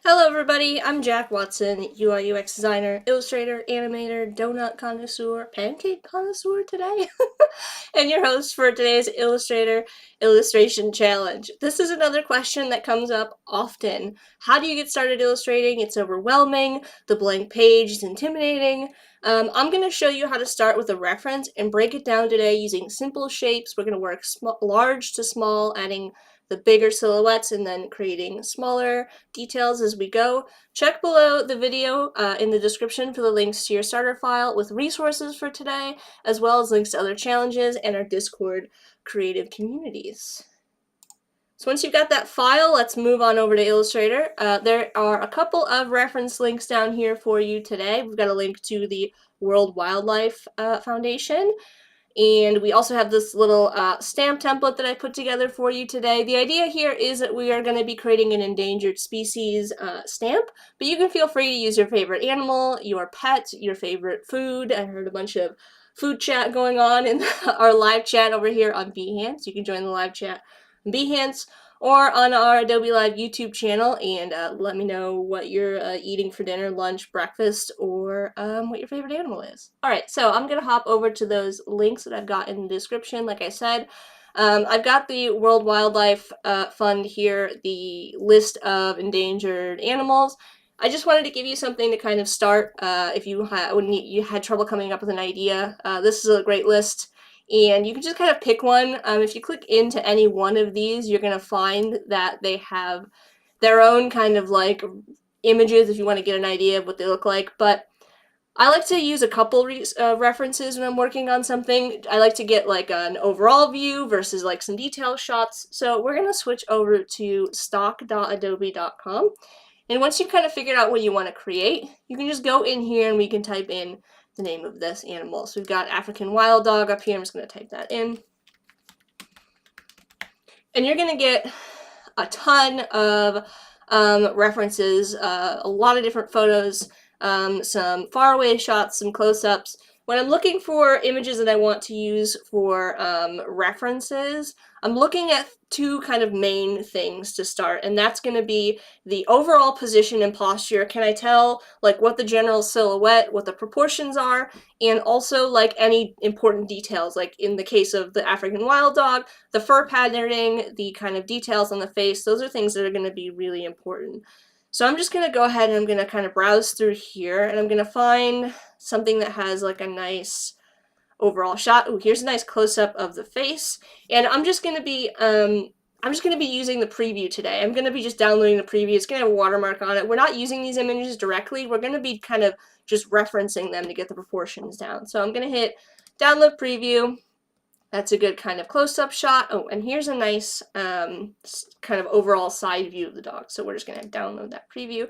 Hello everybody, I'm Jack Watson, UI UX designer, illustrator, animator, donut connoisseur, pancake connoisseur today, and your host for today's Illustrator Illustration Challenge. This is another question that comes up often. How do you get started illustrating? It's overwhelming, the blank page is intimidating. I'm going to show you how to start with a reference and break it down today using simple shapes. We're going to work large to small, adding the bigger silhouettes and then creating smaller details as we go. Check below the video in the description for the links to your starter file with resources for today, as well as links to other challenges and our Discord creative communities. So once you've got that file, let's move on over to Illustrator. There are a couple of reference links down here for you today. We've got a link to the World Wildlife Foundation, and we also have this little stamp template that I put together for you today. The idea here is that we are going to be creating an endangered species stamp, but you can feel free to use your favorite animal, your pet, your favorite food. I heard a bunch of food chat going on in our live chat over here on Behance. You can join the live chat on Behance or on our Adobe Live YouTube channel and let me know what you're eating for dinner, lunch, breakfast, or what your favorite animal is. Alright, so I'm going to hop over to those links that I've got in the description, like I said. I've got the World Wildlife Fund here, the list of endangered animals. I just wanted to give you something to kind of start if you had trouble coming up with an idea. This is a great list. And you can just kind of pick one. If you click into any one of these, you're going to find that they have their own kind of like images if you want to get an idea of what they look like. But I like to use a couple references when I'm working on something. I like to get like an overall view versus like some detail shots. So we're going to switch over to stock.adobe.com. And once you've kind of figured out what you want to create, you can just go in here and we can type in the name of this animal. So we've got African wild dog up here. I'm just going to type that in. And you're going to get a ton of references, a lot of different photos, some faraway shots, some close-ups. When I'm looking for images that I want to use for references, I'm looking at two kind of main things to start, and that's going to be the overall position and posture. Can I tell like what the general silhouette, what the proportions are, and also like any important details, like in the case of the African wild dog, the fur patterning, the kind of details on the face. Those are things that are going to be really important. So I'm just going to go ahead and I'm going to kind of browse through here and I'm going to find something that has like a nice overall shot. Oh, here's a nice close-up of the face. And I'm just going to be using the preview today. I'm going to be just downloading the preview. It's going to have a watermark on it. We're not using these images directly. We're going to be kind of just referencing them to get the proportions down. So I'm going to hit download preview. That's a good kind of close-up shot. Oh, and here's a nice kind of overall side view of the dog. So we're just going to download that preview.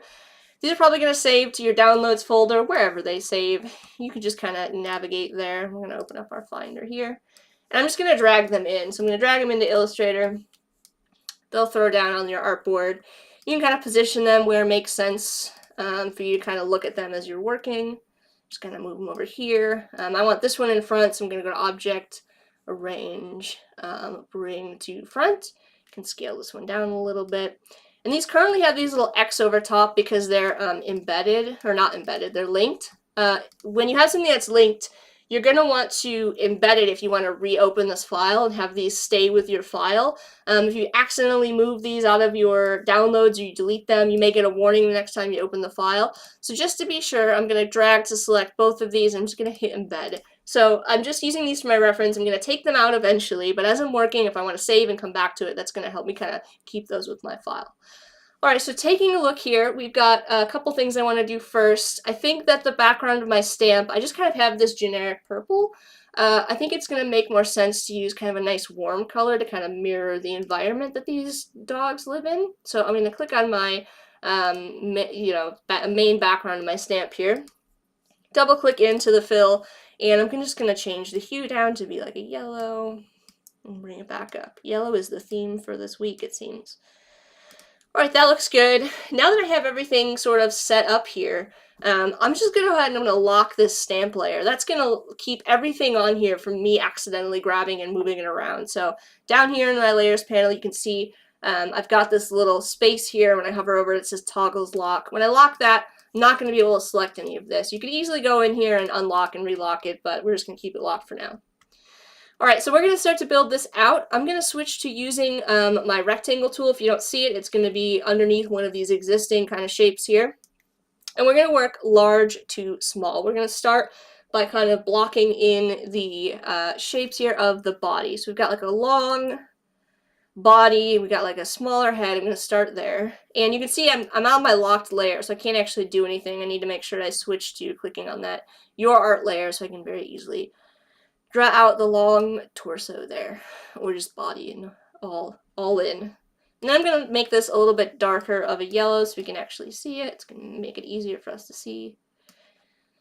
These are probably going to save to your downloads folder, wherever they save. You can just kind of navigate there. We're going to open up our Finder here. And I'm just going to drag them in. So I'm going to drag them into Illustrator. They'll throw down on your artboard. You can kind of position them where it makes sense for you to kind of look at them as you're working. Just kind of move them over here. I want this one in front, so I'm going to go to Object, Arrange, Bring to Front. You can scale this one down a little bit. And these currently have these little X over top because they're embedded, or not embedded, they're linked. When you have something that's linked, you're going to want to embed it if you want to reopen this file and have these stay with your file. If you accidentally move these out of your downloads or you delete them, you may get a warning the next time you open the file. So just to be sure, I'm going to drag to select both of these. I'm just going to hit embed. So I'm just using these for my reference. I'm going to take them out eventually, but as I'm working, if I want to save and come back to it, that's going to help me kind of keep those with my file. Alright, so taking a look here, we've got a couple things I want to do first. I think that the background of my stamp, I just kind of have this generic purple. I think it's going to make more sense to use kind of a nice warm color to kind of mirror the environment that these dogs live in. So I'm going to click on my main background of my stamp here. Double click into the fill, and I'm just going to change the hue down to be like a yellow and bring it back up. Yellow is the theme for this week, it seems. Alright, that looks good. Now that I have everything sort of set up here, I'm just going to go ahead and I'm going to lock this stamp layer. That's going to keep everything on here from me accidentally grabbing and moving it around. So down here in my layers panel, you can see I've got this little space here. When I hover over it, it says toggles lock. When I lock that, I'm not going to be able to select any of this. You could easily go in here and unlock and relock it, but we're just going to keep it locked for now. All right, so we're going to start to build this out. I'm going to switch to using my rectangle tool. If you don't see it, it's going to be underneath one of these existing kind of shapes here. And we're going to work large to small. We're going to start by kind of blocking in the shapes here of the body. So we've got like a long body, we got like a smaller head. I'm going to start there. And you can see I'm on my locked layer, so I can't actually do anything. I need to make sure that I switch to clicking on that Your Art layer so I can very easily draw out the long torso there, or just body and all in. And then I'm going to make this a little bit darker of a yellow so we can actually see it. It's going to make it easier for us to see.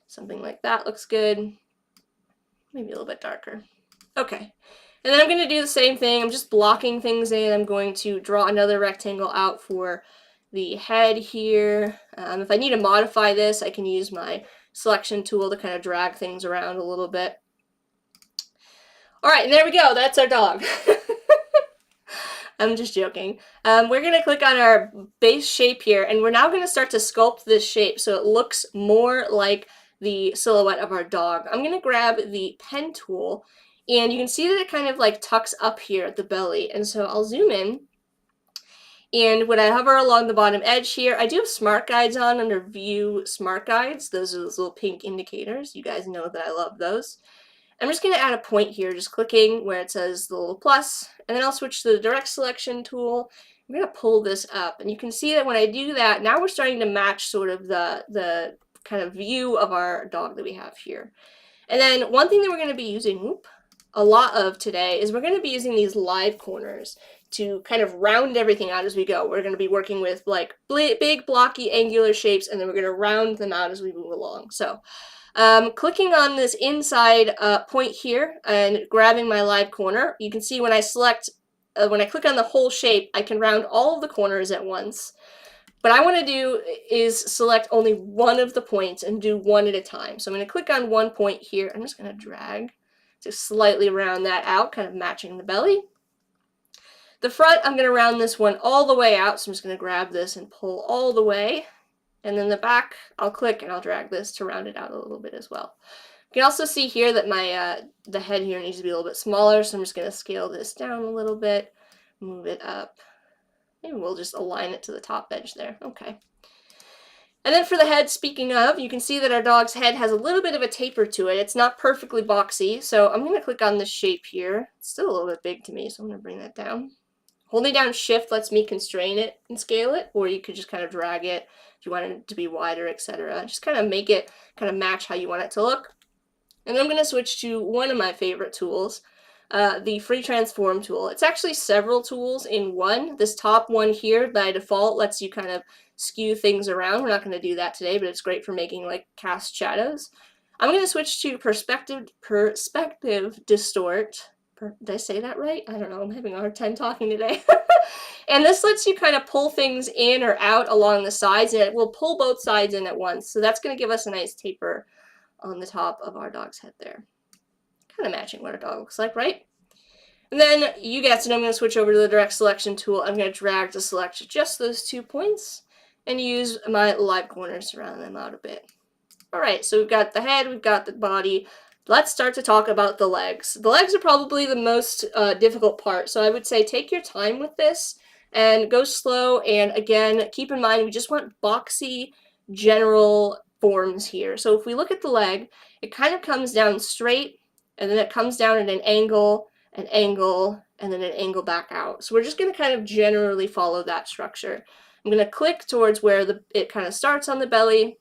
Something like that looks good. Maybe a little bit darker. Okay. And then I'm going to do the same thing. I'm just blocking things in. I'm going to draw another rectangle out for the head here. If I need to modify this, I can use my selection tool to kind of drag things around a little bit. All right, and there we go. That's our dog. I'm just joking. We're going to click on our base shape here, and we're now going to start to sculpt this shape so it looks more like the silhouette of our dog. I'm going to grab the pen tool, and you can see that it kind of like tucks up here at the belly. And so I'll zoom in, and when I hover along the bottom edge here, I do have smart guides on under View Smart Guides. Those are those little pink indicators. You guys know that I love those. I'm just going to add a point here, just clicking where it says the little plus, and then I'll switch to the direct selection tool. I'm going to pull this up, and you can see that when I do that, now we're starting to match sort of the kind of view of our dog that we have here. And then one thing that we're going to be using a lot of today is we're going to be using these live corners to kind of round everything out as we go. We're going to be working with like big blocky angular shapes, and then we're going to round them out as we move along. So clicking on this inside point here and grabbing my live corner, you can see when I select, when I click on the whole shape, I can round all of the corners at once. What I want to do is select only one of the points and do one at a time. So I'm going to click on one point here. I'm just going to drag to slightly round that out, kind of matching the belly. The front, I'm going to round this one all the way out, so I'm just going to grab this and pull all the way. And then the back, I'll click and I'll drag this to round it out a little bit as well. You can also see here that my the head here needs to be a little bit smaller, so I'm just going to scale this down a little bit, move it up. Maybe we'll just align it to the top edge there. Okay. And then for the head, speaking of, you can see that our dog's head has a little bit of a taper to it. It's not perfectly boxy, so I'm going to click on this shape here. It's still a little bit big to me, so I'm going to bring that down. Holding down Shift lets me constrain it and scale it, or you could just kind of drag it if you want it to be wider, etc. Just kind of make it kind of match how you want it to look. And then I'm going to switch to one of my favorite tools, the Free Transform tool. It's actually several tools in one. This top one here by default lets you kind of skew things around. We're not going to do that today, but it's great for making like cast shadows. I'm going to switch to Perspective Distort. Did I say that right? I don't know. I'm having a hard time talking today. And this lets you kind of pull things in or out along the sides, and it will pull both sides in at once. So that's going to give us a nice taper on the top of our dog's head there. Kind of matching what our dog looks like, right? And then you guessed it, I'm going to switch over to the direct selection tool. I'm going to drag to select just those 2 points and use my live corners to round them out a bit. All right, so we've got the head, we've got the body. Let's start to talk about the legs. The legs are probably the most difficult part, so I would say take your time with this and go slow. And again, keep in mind, we just want boxy general forms here. So if we look at the leg, it kind of comes down straight, and then it comes down at an angle, and then an angle back out. So we're just going to kind of generally follow that structure. I'm going to click towards where it kind of starts on the belly,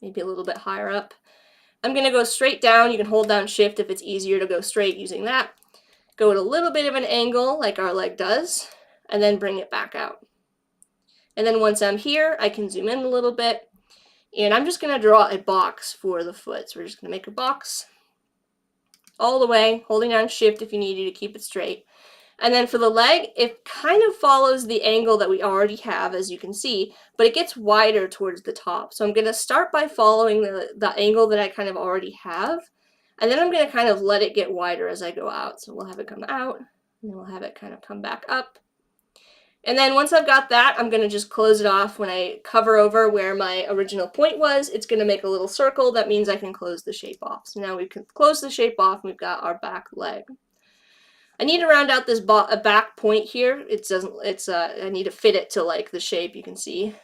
maybe a little bit higher up. I'm going to go straight down. You can hold down Shift if it's easier to go straight using that. Go at a little bit of an angle like our leg does, and then bring it back out. And then once I'm here, I can zoom in a little bit, and I'm just going to draw a box for the foot. So we're just going to make a box all the way, holding down Shift if you need to keep it straight. And then for the leg, it kind of follows the angle that we already have, as you can see, but it gets wider towards the top. So I'm going to start by following the angle that I kind of already have, and then I'm going to kind of let it get wider as I go out. So we'll have it come out, and then we'll have it kind of come back up. And then once I've got that, I'm going to just close it off. When I cover over where my original point was, it's going to make a little circle. That means I can close the shape off. So now we can close the shape off, and we've got our back leg. I need to round out this back point here. I need to fit it to like the shape. You can see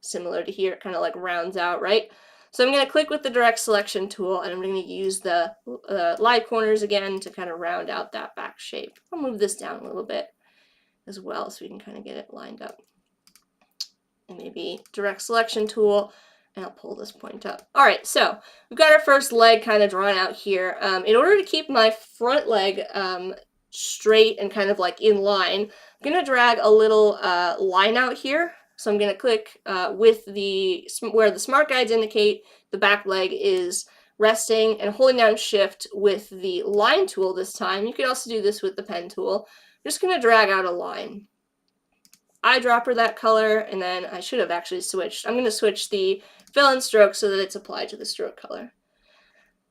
similar to here, it kind of like rounds out, right? So I'm going to click with the direct selection tool, and I'm going to use the live corners again to kind of round out that back shape. I'll move this down a little bit as well so we can kind of get it lined up. And maybe direct selection tool, and I'll pull this point up. All right, so we've got our first leg kind of drawn out here. In order to keep my front leg straight and kind of like in line, I'm going to drag a little line out here. So I'm going to click with where the smart guides indicate the back leg is resting, and holding down shift with the line tool this time. You could also do this with the pen tool. I'm just going to drag out a line. Eyedropper that color, and then I should have actually switched. I'm going to switch the fill and stroke so that it's applied to the stroke color.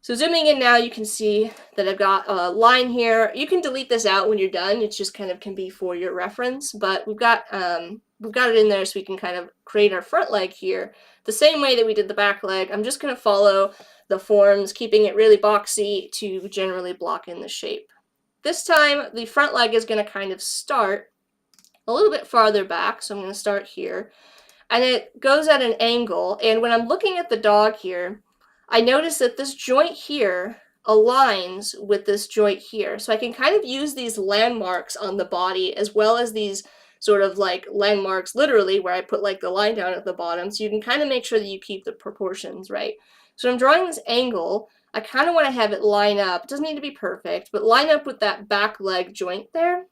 So zooming in now, you can see that I've got a line here. You can delete this out when you're done. It just kind of can be for your reference, but we've got it in there so we can kind of create our front leg here the same way that we did the back leg. I'm just going to follow the forms, keeping it really boxy to generally block in the shape. This time, the front leg is going to kind of start a little bit farther back, so I'm going to start here. And it goes at an angle, and when I'm looking at the dog here, I notice that this joint here aligns with this joint here. So I can kind of use these landmarks on the body as well as these sort of like landmarks literally where I put like the line down at the bottom, so you can kind of make sure that you keep the proportions right. So I'm drawing this angle. I kind of want to have it line up. It doesn't need to be perfect, but line up with that back leg joint there.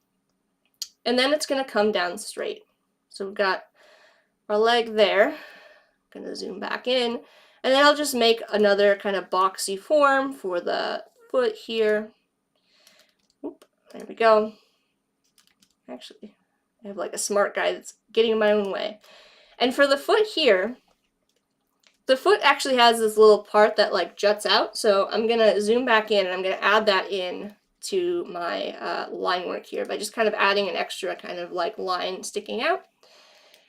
And then it's going to come down straight. So we've got our leg there. I'm going to zoom back in. And then I'll just make another kind of boxy form for the foot here. Oop, there we go. Actually, I have like a smart guy that's getting in my own way. And for the foot here, the foot actually has this little part that like juts out. So I'm going to zoom back in, and I'm going to add that in to my line work here by just kind of adding an extra kind of like line sticking out.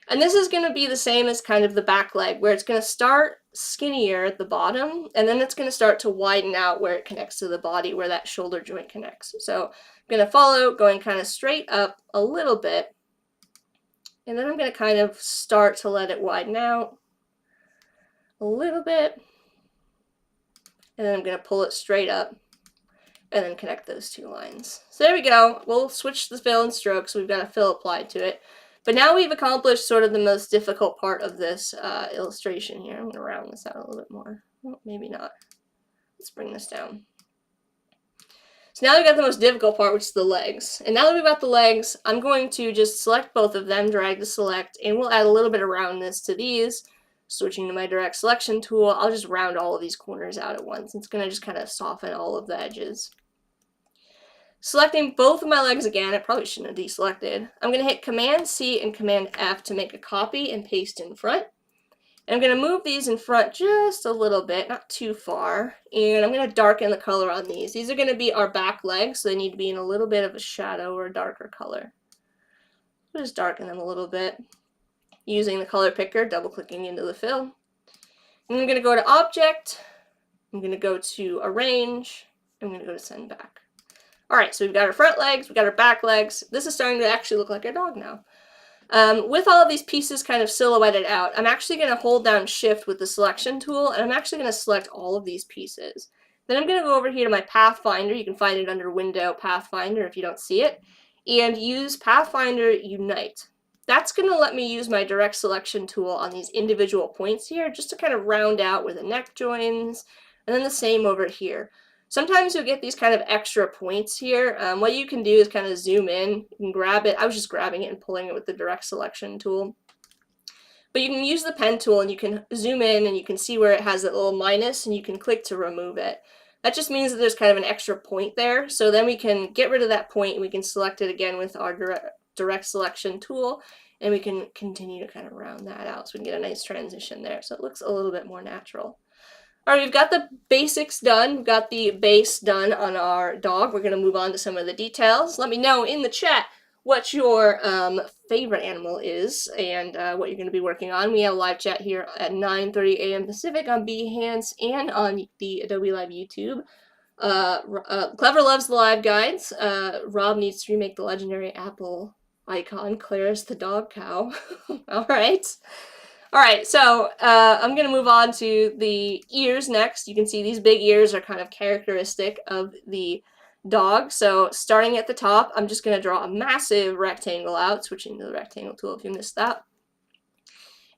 And this is going to be the same as kind of the back leg, where it's going to start skinnier at the bottom, and then it's going to start to widen out where it connects to the body, where that shoulder joint connects. So I'm going to follow, going kind of straight up a little bit, and then I'm going to kind of start to let it widen out a little bit, and then I'm going to pull it straight up, and then connect those two lines. So there we go. We'll switch the fill and stroke, so we've got a fill applied to it. But now we've accomplished sort of the most difficult part of this illustration here. I'm going to round this out a little bit more. Well, maybe not. Let's bring this down. So now we've got the most difficult part, which is the legs. And now that we've got the legs, I'm going to just select both of them, drag to select, and we'll add a little bit of roundness to these. Switching to my direct selection tool, I'll just round all of these corners out at once. It's going to just kind of soften all of the edges. Selecting both of my legs again, I probably shouldn't have deselected. I'm going to hit Command C and Command F to make a copy and paste in front. And I'm going to move these in front just a little bit, not too far. And I'm going to darken the color on these. These are going to be our back legs, so they need to be in a little bit of a shadow or a darker color. I'll just darken them a little bit. Using the color picker, double clicking into the fill. And I'm going to go to Object. I'm going to go to Arrange. I'm going to go to Send Back. Alright, so we've got our front legs, we've got our back legs. This is starting to actually look like a dog now. With all of these pieces kind of silhouetted out, I'm actually going to hold down Shift with the selection tool, and I'm actually going to select all of these pieces. Then I'm going to go over here to my Pathfinder. You can find it under Window, Pathfinder if you don't see it, and use Pathfinder Unite. That's going to let me use my direct selection tool on these individual points here, just to kind of round out where the neck joins, and then the same over here. Sometimes you'll get these kind of extra points here. What you can do is kind of zoom in. You can grab it. I was just grabbing it and pulling it with the direct selection tool. But you can use the pen tool and you can zoom in and you can see where it has that little minus, and you can click to remove it. That just means that there's kind of an extra point there. So then we can get rid of that point and we can select it again with our direct selection tool, and we can continue to kind of round that out so we can get a nice transition there. So it looks a little bit more natural. Alright, we've got the basics done. We've got the base done on our dog. We're going to move on to some of the details. Let me know in the chat, what your favorite animal is and what you're going to be working on. We have a live chat here at 9:30 a.m. Pacific on Behance and on the Adobe Live YouTube. Clever loves the live guides. Rob needs to remake the legendary apple icon. Claire's the dog cow. All right. All right, so I'm going to move on to the ears next. You can see these big ears are kind of characteristic of the dog. So starting at the top, I'm just going to draw a massive rectangle out, switching to the rectangle tool if you missed that.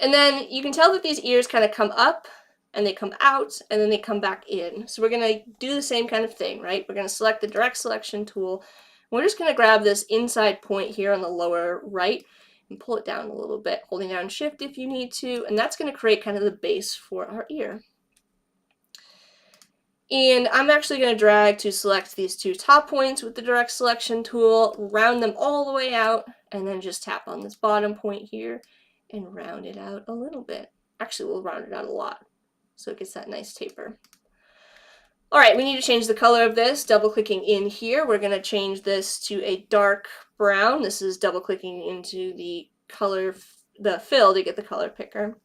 And then you can tell that these ears kind of come up, and they come out, and then they come back in. So we're going to do the same kind of thing, right? We're going to select the direct selection tool. We're just going to grab this inside point here on the lower right, and pull it down a little bit, holding down shift if you need to, and that's going to create kind of the base for our ear. And I'm actually going to drag to select these two top points with the direct selection tool, round them all the way out, and then just tap on this bottom point here and round it out a little bit. Actually, we'll round it out a lot so it gets that nice taper. All right, we need to change the color of this. Double clicking in here, we're going to change this to a dark brown. This is double clicking into the color, the fill to get the color picker.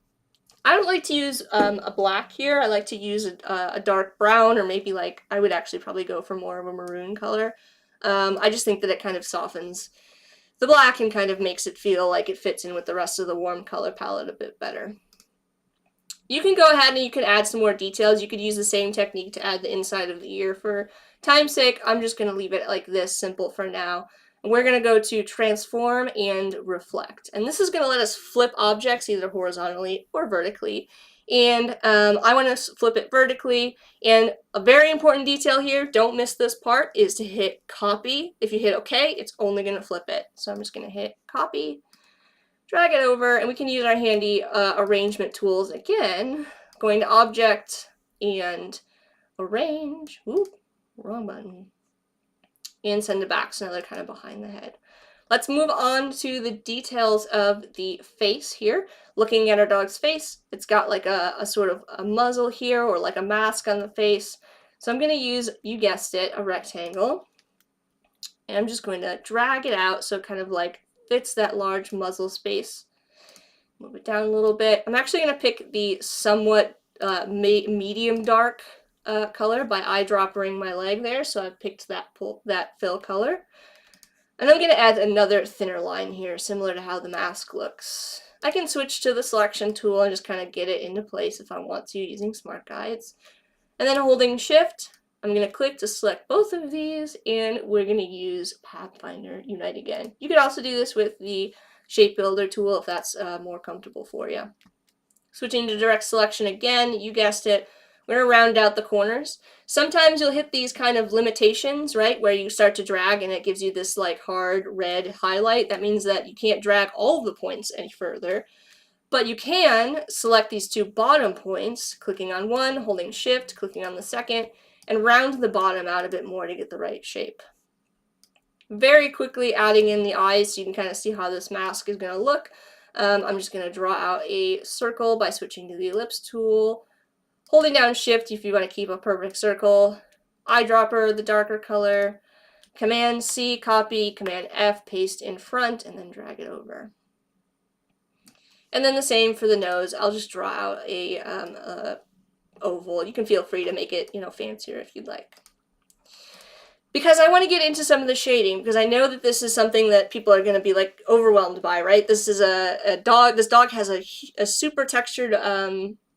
I don't like to use a black here. I like to use a dark brown, or maybe like, I would actually probably go for more of a maroon color. I just think that it kind of softens the black and kind of makes it feel like it fits in with the rest of the warm color palette a bit better. You can go ahead and you can add some more details. You could use the same technique to add the inside of the ear. For time's sake, I'm just going to leave it like this, simple for now. And we're going to go to transform and reflect. And this is going to let us flip objects either horizontally or vertically. And I want to flip it vertically. And a very important detail here, don't miss this part, is to hit copy. If you hit OK, it's only going to flip it. So I'm just going to hit copy. Drag it over, and we can use our handy arrangement tools again. Going to Object and Arrange. Ooh, wrong button. And send it back, so now they're kind of behind the head. Let's move on to the details of the face here. Looking at our dog's face, it's got like a sort of a muzzle here, or like a mask on the face. So I'm going to use, you guessed it, a rectangle. And I'm just going to drag it out so it kind of like fits that large muzzle space. Move it down a little bit. I'm actually going to pick the somewhat medium dark color by eyedroppering my leg there, so I picked that fill color. And I'm going to add another thinner line here, similar to how the mask looks. I can switch to the selection tool and just kind of get it into place if I want to using Smart Guides. And then holding Shift, I'm going to click to select both of these, and we're going to use Pathfinder Unite again. You could also do this with the Shape Builder tool if that's more comfortable for you. Switching to direct selection again, you guessed it, we're going to round out the corners. Sometimes you'll hit these kind of limitations, right, where you start to drag and it gives you this like hard red highlight. That means that you can't drag all of the points any further. But you can select these two bottom points, clicking on one, holding Shift, clicking on the second, and round the bottom out a bit more to get the right shape. Very quickly adding in the eyes so you can kind of see how this mask is going to look. I'm just going to draw out a circle by switching to the ellipse tool, holding down Shift if you want to keep a perfect circle, eyedropper, the darker color, Command C, copy, Command F, paste in front, and then drag it over. And then the same for the nose. I'll just draw out a oval. You can feel free to make it, fancier if you'd like. Because I want to get into some of the shading, because I know that this is something that people are going to be like overwhelmed by, right? This is a dog. This dog has a super textured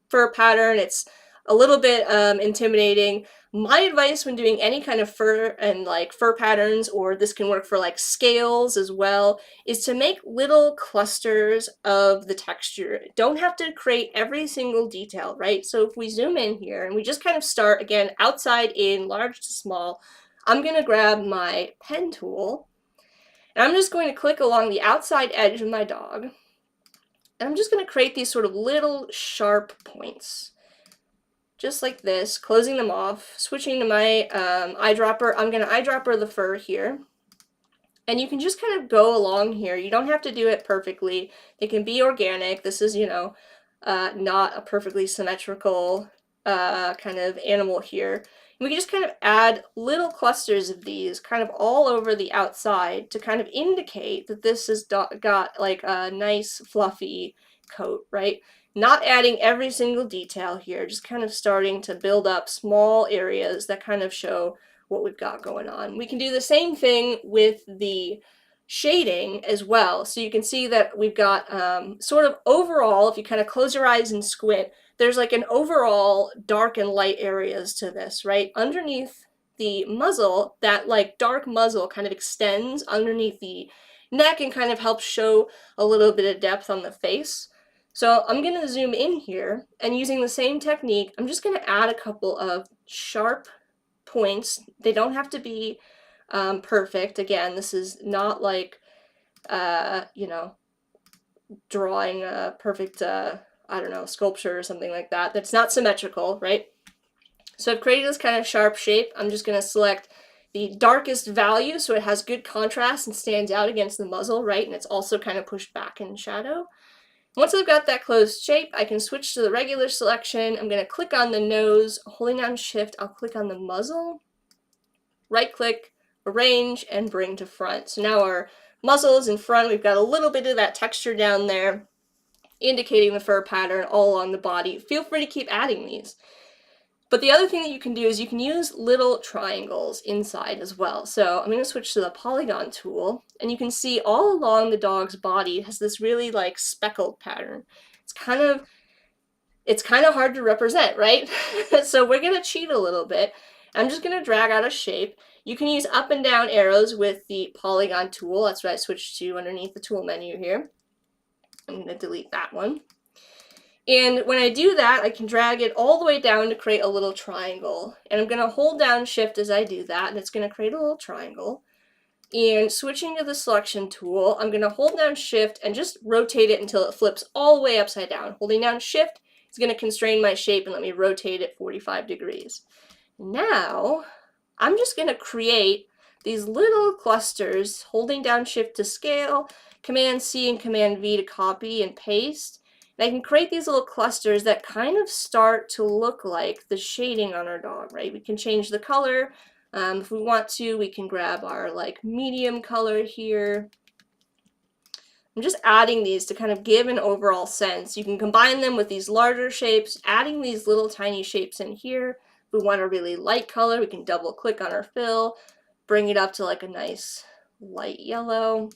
fur pattern. It's a little bit intimidating. My advice when doing any kind of fur and like fur patterns, or this can work for like scales as well, is to make little clusters of the texture. Don't have to create every single detail, right? So if we zoom in here and we just kind of start again outside in, large to small, I'm going to grab my pen tool and I'm just going to click along the outside edge of my dog, and I'm just going to create these sort of little sharp points. Just like this, closing them off, switching to my eyedropper. I'm going to eyedropper the fur here. And you can just kind of go along here. You don't have to do it perfectly. It can be organic. This is, not a perfectly symmetrical kind of animal here. And we can just kind of add little clusters of these kind of all over the outside to kind of indicate that this has got like a nice fluffy coat, right? Not adding every single detail here, just kind of starting to build up small areas that kind of show what we've got going on. We can do the same thing with the shading as well. So you can see that we've got sort of overall, if you kind of close your eyes and squint, there's like an overall dark and light areas to this, right? Underneath the muzzle, that like dark muzzle kind of extends underneath the neck and kind of helps show a little bit of depth on the face. So I'm going to zoom in here, and using the same technique, I'm just going to add a couple of sharp points. They don't have to be perfect. Again, this is not like, you know, drawing a perfect, I don't know, sculpture or something like that. That's not symmetrical, right? So I've created this kind of sharp shape. I'm just going to select the darkest value so it has good contrast and stands out against the muzzle, right? And it's also kind of pushed back in shadow. Once I've got that closed shape, I can switch to the regular selection. I'm going to click on the nose, holding down Shift, I'll click on the muzzle, right click, arrange, and bring to front. So now our muzzle is in front. We've got a little bit of that texture down there, indicating the fur pattern all along the body. Feel free to keep adding these. But the other thing that you can do is you can use little triangles inside as well. So I'm going to switch to the polygon tool, and you can see all along the dog's body has this really like speckled pattern. It's kind of hard to represent, right? So we're going to cheat a little bit. I'm just going to drag out a shape. You can use up and down arrows with the polygon tool. That's what I switched to underneath the tool menu here. I'm going to delete that one. And when I do that, I can drag it all the way down to create a little triangle. And I'm going to hold down Shift as I do that, and it's going to create a little triangle. And switching to the selection tool, I'm going to hold down Shift and just rotate it until it flips all the way upside down. Holding down Shift is going to constrain my shape and let me rotate it 45 degrees. Now, I'm just going to create these little clusters, holding down Shift to scale, Command C and Command V to copy and paste. And I can create these little clusters that kind of start to look like the shading on our dog, right? We can change the color. If we want to, we can grab our like medium color here. I'm just adding these to kind of give an overall sense. You can combine them with these larger shapes, adding these little tiny shapes in here. If we want a really light color, we can double click on our fill, bring it up to like a nice light yellow.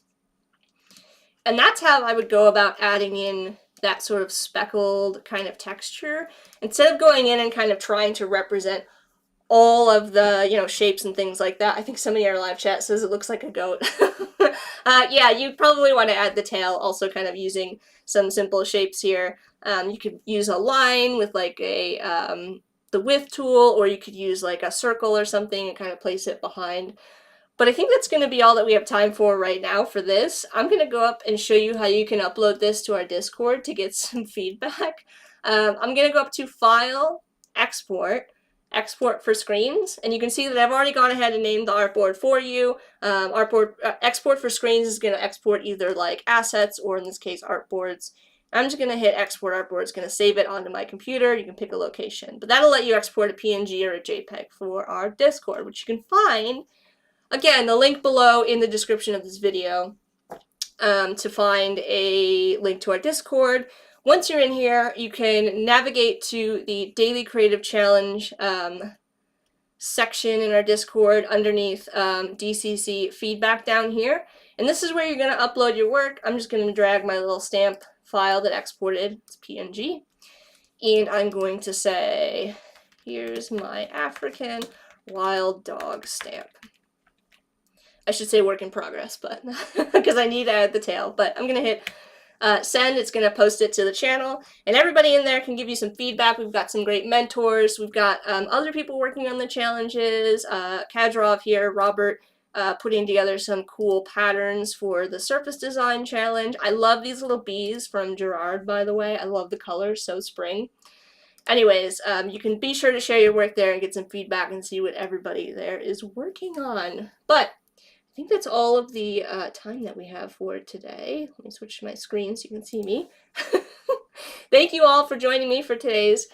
And that's how I would go about adding in that sort of speckled kind of texture, instead of going in and kind of trying to represent all of the, you know, shapes and things like that. I think somebody in our live chat says it looks like a goat. Yeah, you probably want to add the tail, also kind of using some simple shapes here. You could use a line with like a the width tool, or you could use like a circle or something and kind of place it behind. But I think that's going to be all that we have time for right now for this. I'm going to go up and show you how you can upload this to our Discord to get some feedback. I'm going to go up to File, Export, Export for Screens, and you can see that I've already gone ahead and named the artboard for you. Export for Screens is going to export either like assets or in this case artboards. I'm just going to hit Export Artboard. It's going to save it onto my computer. You can pick a location, but that'll let you export a PNG or a JPEG for our Discord, which you can find, again, the link below in the description of this video, to find a link to our Discord. Once you're in here, you can navigate to the Daily Creative Challenge section in our Discord underneath DCC feedback down here. And this is where you're going to upload your work. I'm just going to drag my little stamp file that exported. It's PNG. And I'm going to say, here's my African wild dog stamp. I should say work in progress, but because I need to add the tail. But I'm going to hit send. It's going to post it to the channel, and everybody in there can give you some feedback. We've got some great mentors. We've got other people working on the challenges. Kadrov here, Robert, putting together some cool patterns for the surface design challenge. I love these little bees from Gerard, by the way. I love the colors, so spring. Anyways, you can be sure to share your work there and get some feedback and see what everybody there is working on. But I think that's all of the time that we have for today. Let me switch to my screen so you can see me. Thank you all for joining me for today's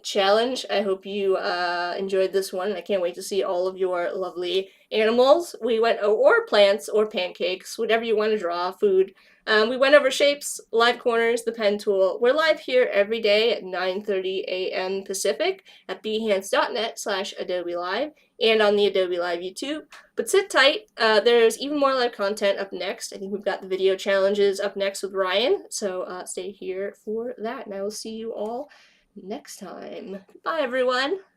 challenge. I hope you enjoyed this one. I can't wait to see all of your lovely animals. We went, or plants, or pancakes, whatever you want to draw, food. We went over shapes, live corners, the pen tool. We're live here every day at 9:30 a.m. Pacific at behance.net/Adobe Live and on the Adobe Live YouTube. But sit tight, there's even more live content up next. I think we've got the video challenges up next with Ryan, so stay here for that, and I will see you all next time. Bye, everyone!